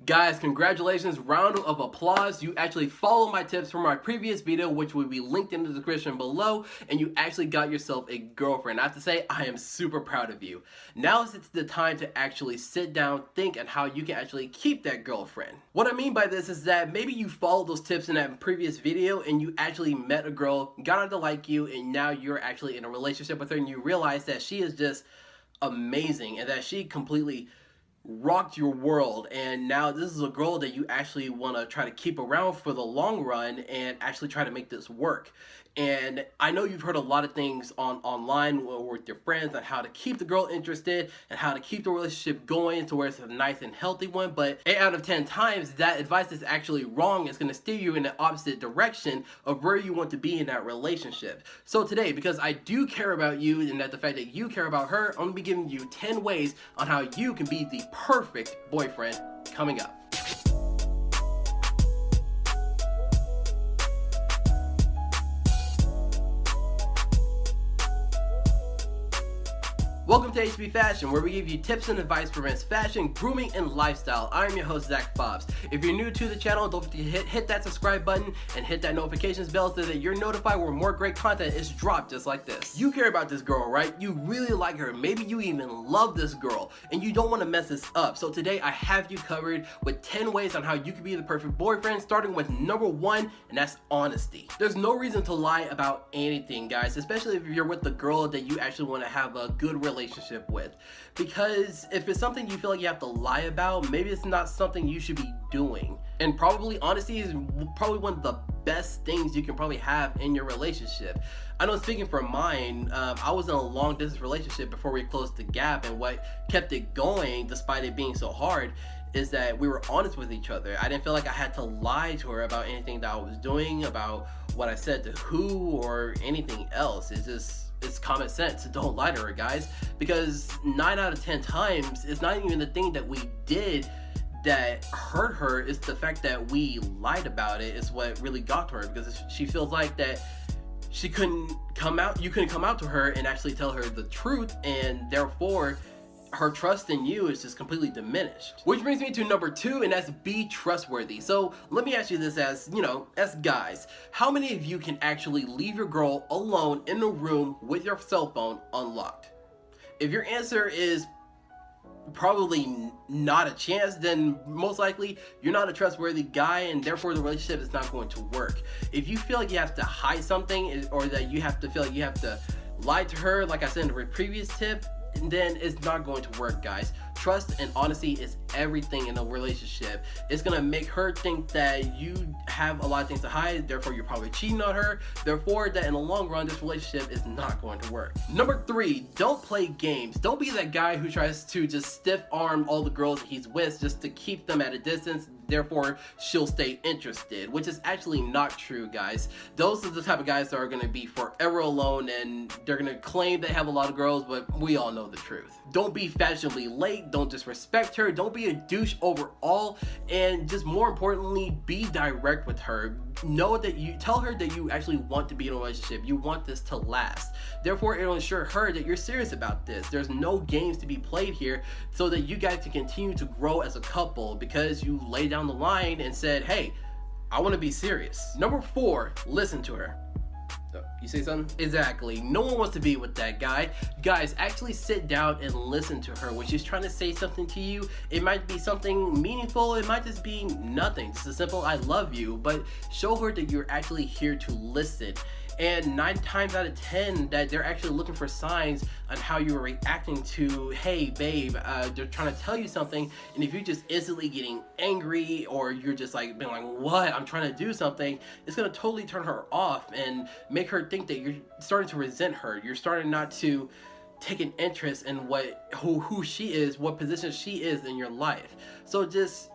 Guys, congratulations, round of applause. You actually followed my tips from my previous video, which will be linked in the description below, and you actually got yourself a girlfriend. I have to say, I am super proud of you. Now is the time to actually sit down, think, and how you can actually keep that girlfriend. What I mean by this is that maybe you followed those tips in that previous video and you actually met a girl, got her to like you, and now you're actually in a relationship with her and you realize that she is just amazing and that she completely rocked your world, and now this is a girl that you actually want to try to keep around for the long run and actually try to make this work. And I know you've heard a lot of things online or with your friends on how to keep the girl interested and how to keep the relationship going to where it's a nice and healthy one, but 8 out of 10 times that advice is actually wrong. It's going to steer you in the opposite direction of where you want to be in that relationship. So today, because I do care about you and that the fact that you care about her, I'm going to be giving you 10 ways on how you can be the perfect boyfriend coming up. Welcome to HB Fashion, where we give you tips and advice for men's fashion, grooming, and lifestyle. I'm your host, Zach Fobbs. If you're new to the channel, don't forget to hit that subscribe button and hit that notifications bell so that you're notified when more great content is dropped just like this. You care about this girl, right? You really like her. Maybe you even love this girl, and you don't want to mess this up. So today, I have you covered with 10 ways on how you can be the perfect boyfriend, starting with number 1, and that's honesty. There's no reason to lie about anything, guys, especially if you're with the girl that you actually want to have a good relationship with, because if it's something you feel like you have to lie about, maybe it's not something you should be doing. And probably honesty is probably one of the best things you can probably have in your relationship. I know, speaking from mine, I was in a long distance relationship before we closed the gap, and what kept it going despite it being so hard is that we were honest with each other. I didn't feel like I had to lie to her about anything that I was doing, about what I said to who, or anything else. It's common sense. Don't lie to her, guys, because 9 out of 10 times it's not even the thing that we did that hurt her. It's the fact that we lied about it is what really got to her, because she feels like that you couldn't come out to her and actually tell her the truth, and therefore her trust in you is just completely diminished. Which brings me to number 2, and that's be trustworthy. So let me ask you this, as guys, how many of you can actually leave your girl alone in a room with your cell phone unlocked? If your answer is probably not a chance, then most likely you're not a trustworthy guy, and therefore the relationship is not going to work. If you feel like you have to hide something, or that you have to feel like you have to lie to her, like I said in the previous tip, then it's not going to work, guys. Trust and honesty is everything in a relationship. It's gonna make her think that you have a lot of things to hide, therefore you're probably cheating on her, therefore that in the long run this relationship is not going to work. Number 3, don't play games. Don't be that guy who tries to just stiff arm all the girls that he's with just to keep them at a distance, therefore she'll stay interested, which is actually not true, guys. Those are the type of guys that are going to be forever alone, and they're going to claim they have a lot of girls, but we all know the truth. Don't be fashionably late, don't disrespect her, don't be a douche overall, and just more importantly, be direct with her. Know that you tell her that you actually want to be in a relationship, you want this to last, therefore it'll ensure her that you're serious about this. There's no games to be played here, so that you guys can continue to grow as a couple, because you laid down the line and said, hey, I want to be serious. Number 4, listen to her. You say something? Exactly. No one wants to be with that guy. Guys, actually sit down and listen to her when she's trying to say something to you. It might be something meaningful, it might just be nothing, just a simple I love you, but show her that you're actually here to listen. And 9 times out of 10 that they're actually looking for signs on how you're reacting to, hey babe, they're trying to tell you something, and if you're just instantly getting angry, or you're just like being like, what, I'm trying to do something, it's gonna totally turn her off and make her think that you're starting to resent her. You're starting not to take an interest in who she is, what position she is in your life. So just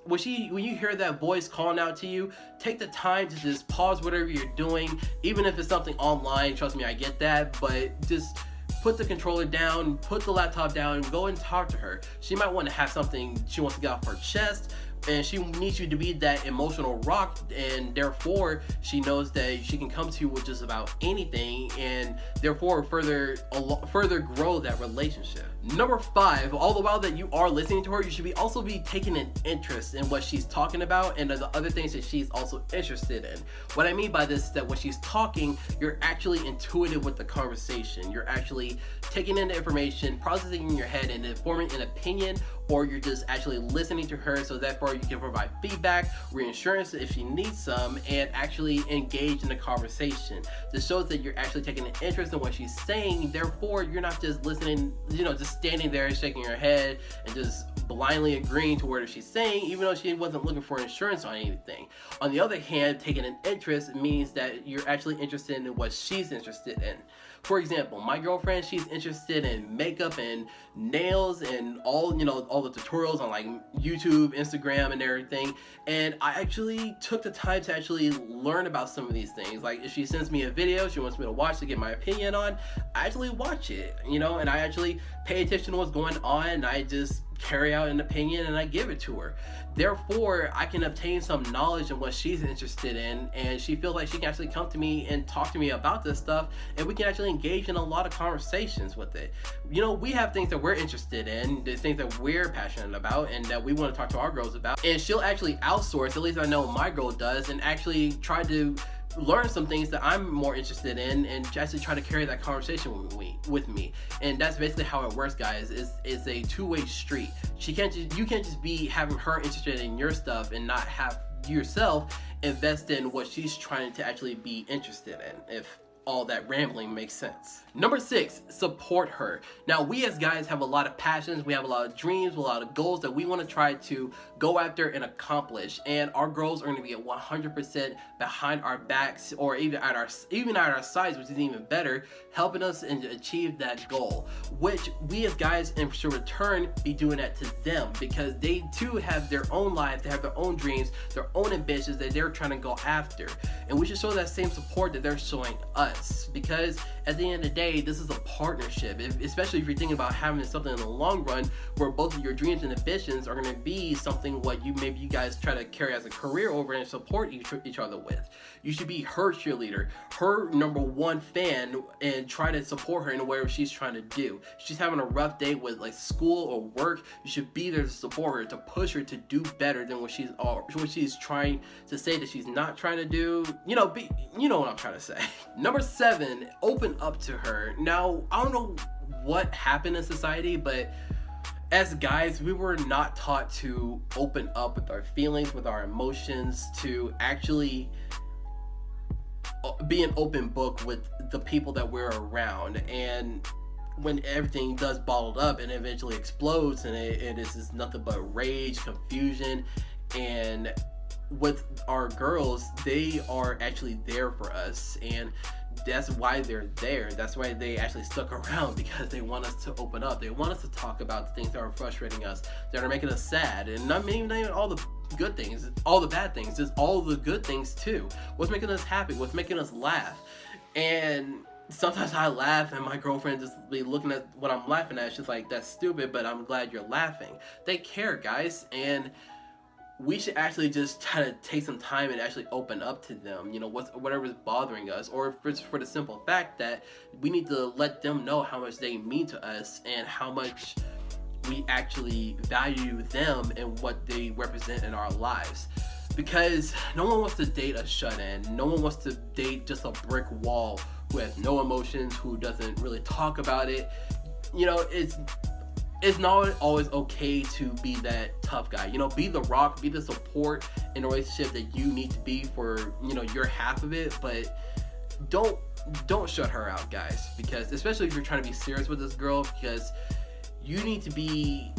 when you hear that voice calling out to you, take the time to just pause whatever you're doing, even if it's something online. Trust me, I get that, but just put the controller down, put the laptop down, and go and talk to her. She might want to have something she wants to get off her chest, and she needs you to be that emotional rock, and therefore she knows that she can come to you with just about anything, and therefore further grow that relationship. Number 5, all the while that you are listening to her, you should also be taking an interest in what she's talking about and the other things that she's also interested in. What I mean by this is that when she's talking, you're actually intuitive with the conversation. You're actually taking in the information, processing in your head, and then forming an opinion, or you're just actually listening to her so therefore you can provide feedback, reassurance if she needs some, and actually engage in the conversation. This shows that you're actually taking an interest in what she's saying, therefore you're not just listening, just standing there shaking your head and just blindly agreeing to whatever she's saying, even though she wasn't looking for insurance on anything. On the other hand, taking an interest means that you're actually interested in what she's interested in. For example, my girlfriend, she's interested in makeup and nails and all the tutorials on like YouTube, Instagram, and everything. And I actually took the time to actually learn about some of these things. Like if she sends me a video she wants me to watch to get my opinion on, I actually watch it, and I actually pay attention to what's going on, and I just carry out an opinion and I give it to her. Therefore, I can obtain some knowledge in what she's interested in, and she feels like she can actually come to me and talk to me about this stuff, and we can actually engage in a lot of conversations with it. We have things that we're interested in, the things that we're passionate about, and that we want to talk to our girls about, and she'll actually outsource, at least I know my girl does, and actually try to learn some things that I'm more interested in and actually try to carry that conversation with me. And that's basically how it works, guys. It's a two-way street. You can't just be having her interested in your stuff and not have yourself invest in what she's trying to actually be interested in, if all that rambling makes sense. Number 6, support her. Now, we as guys have a lot of passions, we have a lot of dreams, a lot of goals that we want to try to go after and accomplish, and our girls are going to be at 100% behind our backs, or even at our sides, which is even better, helping us and achieve that goal, which we as guys in return be doing that to them, because they too have their own lives, they have their own dreams, their own ambitions that they're trying to go after, and we should show that same support that they're showing us, because at the end of the day, this is a partnership, especially if you're thinking about having something in the long run where both of your dreams and ambitions are going to be something what you guys try to carry as a career over and support each other with. You should be her cheerleader, her number one fan, and try to support her in whatever she's trying to do. If she's having a rough day with like school or work, you should be there to support her, to push her to do better than what she's trying to say that she's not trying to do. You know what I'm trying to say. Number 7, open up to her. Now, I don't know what happened in society, but as guys, we were not taught to open up with our feelings, with our emotions, to actually be an open book with the people that we're around. And when everything does bottled up and eventually explodes, and it is just nothing but rage, confusion, and with our girls, they are actually there for us, and that's why they're there. That's why they actually stuck around, because they want us to open up. They want us to talk about the things that are frustrating us, that are making us sad, and not even all the good things, all the bad things, just all the good things too. What's making us happy? What's making us laugh? And sometimes I laugh and my girlfriend just be looking at what I'm laughing at. She's like, "That's stupid, but I'm glad you're laughing." They care, guys, and we should actually just try to take some time and actually open up to them, whatever's bothering us, or for the simple fact that we need to let them know how much they mean to us and how much we actually value them and what they represent in our lives. Because no one wants to date a shut-in. No one wants to date just a brick wall who has no emotions, who doesn't really talk about it. It's not always okay to be that tough guy. Be the rock, be the support in a relationship that you need to be for, your half of it. But don't shut her out, guys. Because especially if you're trying to be serious with this girl, because you need to be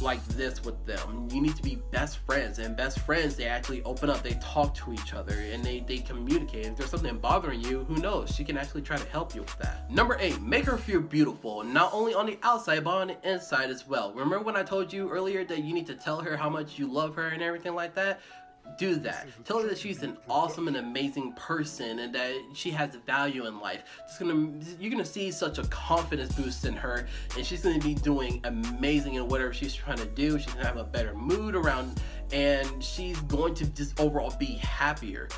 like this with them. You need to be best friends, and best friends, they actually open up, they talk to each other, and they communicate. If there's something bothering you, who knows, she can actually try to help you with that. Number 8, make her feel beautiful, not only on the outside but on the inside as well. Remember when I told you earlier that you need to tell her how much you love her and everything like that? Do that. Tell her that she's an awesome and amazing person, and that she has value in life. You're gonna see such a confidence boost in her, and she's gonna be doing amazing in whatever she's trying to do. She's gonna have a better mood around and she's going to just overall be happier.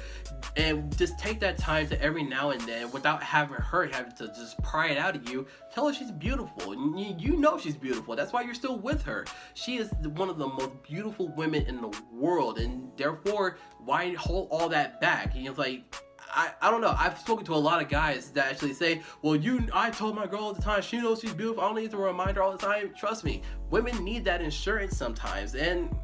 And just take that time to every now and then, without having to just pry it out of you, tell her she's beautiful. And you know she's beautiful. That's why you're still with her. She is one of the most beautiful women in the world, and therefore, why hold all that back? You know, it's like, I don't know. I've spoken to a lot of guys that actually say, well, I told my girl all the time, she knows she's beautiful. I don't need to remind her all the time. Trust me, women need that insurance sometimes. And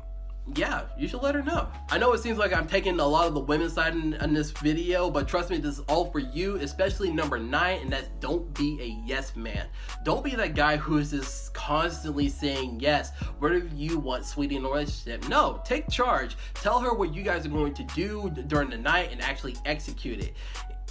yeah, you should let her know. I know it seems like I'm taking a lot of the women's side in this video, but trust me, this is all for you, especially number 9, and that's don't be a yes man. Don't be that guy who is just constantly saying yes, whatever you want, sweetie, in a relationship. No, take charge. Tell her what you guys are going to do during the night and actually execute it.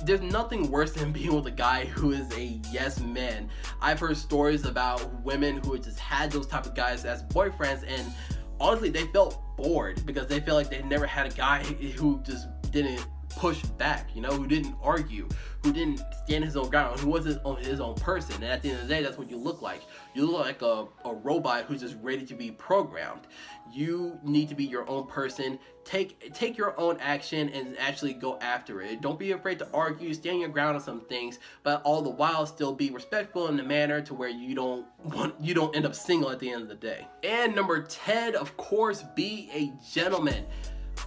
There's nothing worse than being with a guy who is a yes man. I've heard stories about women who just had those type of guys as boyfriends, and honestly, they felt bored because they felt like they never had a guy who just didn't push back, you know, who didn't argue, who didn't stand his own ground, who wasn't his own person. And at the end of the day, that's what you look like. You look like a robot who's just ready to be programmed. You need to be your own person. Take your own action and actually go after it. Don't be afraid to argue, stand your ground on some things, but all the while still be respectful in the manner to where you don't end up single at the end of the day. And number 10, of course, be a gentleman.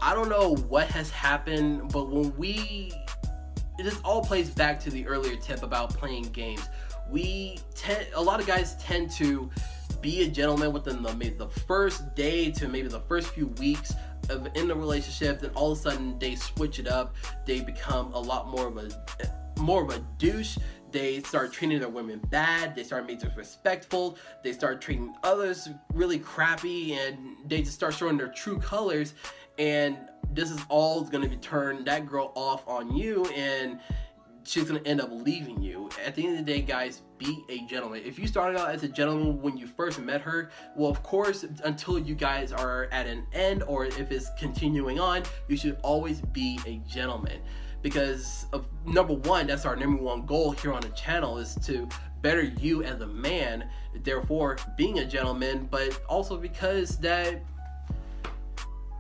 I don't know what has happened, but this all plays back to the earlier tip about playing games. A lot of guys tend to be a gentleman within maybe the first day to maybe the first few weeks in the relationship. Then all of a sudden they switch it up. They become a lot more of a douche. They start treating their women bad. They start being disrespectful. They start treating others really crappy, and they just start showing their true colors. And this is all going to turn that girl off on you, and she's going to end up leaving you. At the end of the day, guys, be a gentleman. If you started out as a gentleman when you first met her, well, of course, until you guys are at an end, or if it's continuing on, you should always be a gentleman. Because of number 1, that's our number 1 goal here on the channel, is to better you as a man, therefore being a gentleman, but also because that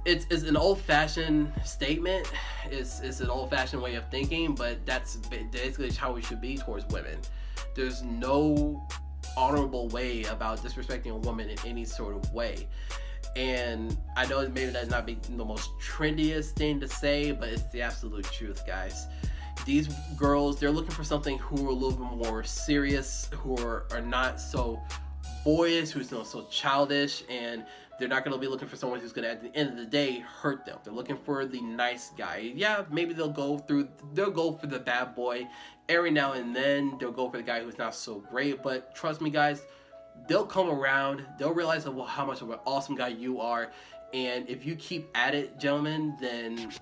it's an old-fashioned statement. It's an old-fashioned way of thinking, but that's basically how we should be towards women. There's no honorable way about disrespecting a woman in any sort of way. And I know maybe that's not the most trendiest thing to say, but it's the absolute truth, guys. These girls, they're looking for something who are a little bit more serious, who are not so boyish, who's not so childish, and they're not going to be looking for someone who's going to, at the end of the day, hurt them. They're looking for the nice guy. Yeah, maybe they'll go for the bad boy. Every now and then, they'll go for the guy who's not so great, but trust me, guys, they'll come around. They'll realize how much of an awesome guy you are, and if you keep at it, gentlemen, then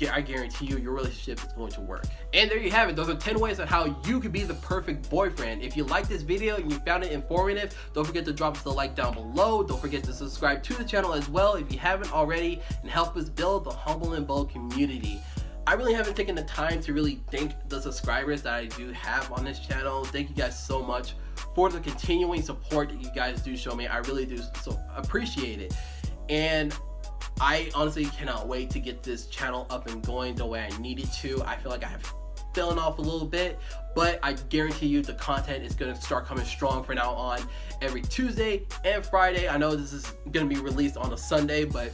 I guarantee you your relationship is going to work. And there you have it. Those are 10 ways on how you could be the perfect boyfriend. If you liked this video and you found it informative, don't forget to drop us a like down below. Don't forget to subscribe to the channel as well if you haven't already, and help us build the Humble and Bold community. I really haven't taken the time to really thank the subscribers that I do have on this channel. Thank you guys so much for the continuing support that you guys do show me. I really do so appreciate it. And I honestly cannot wait to get this channel up and going the way I need it to. I feel like I have fallen off a little bit, but I guarantee you the content is going to start coming strong from now on. Every Tuesday and Friday. I know this is going to be released on a Sunday, but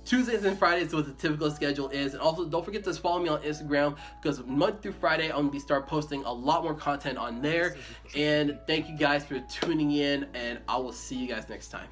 Tuesdays and Fridays is what the typical schedule is. And also, don't forget to follow me on Instagram, because Monday through Friday I'm going to start posting a lot more content on there. And thank you guys for tuning in, and I will see you guys next time.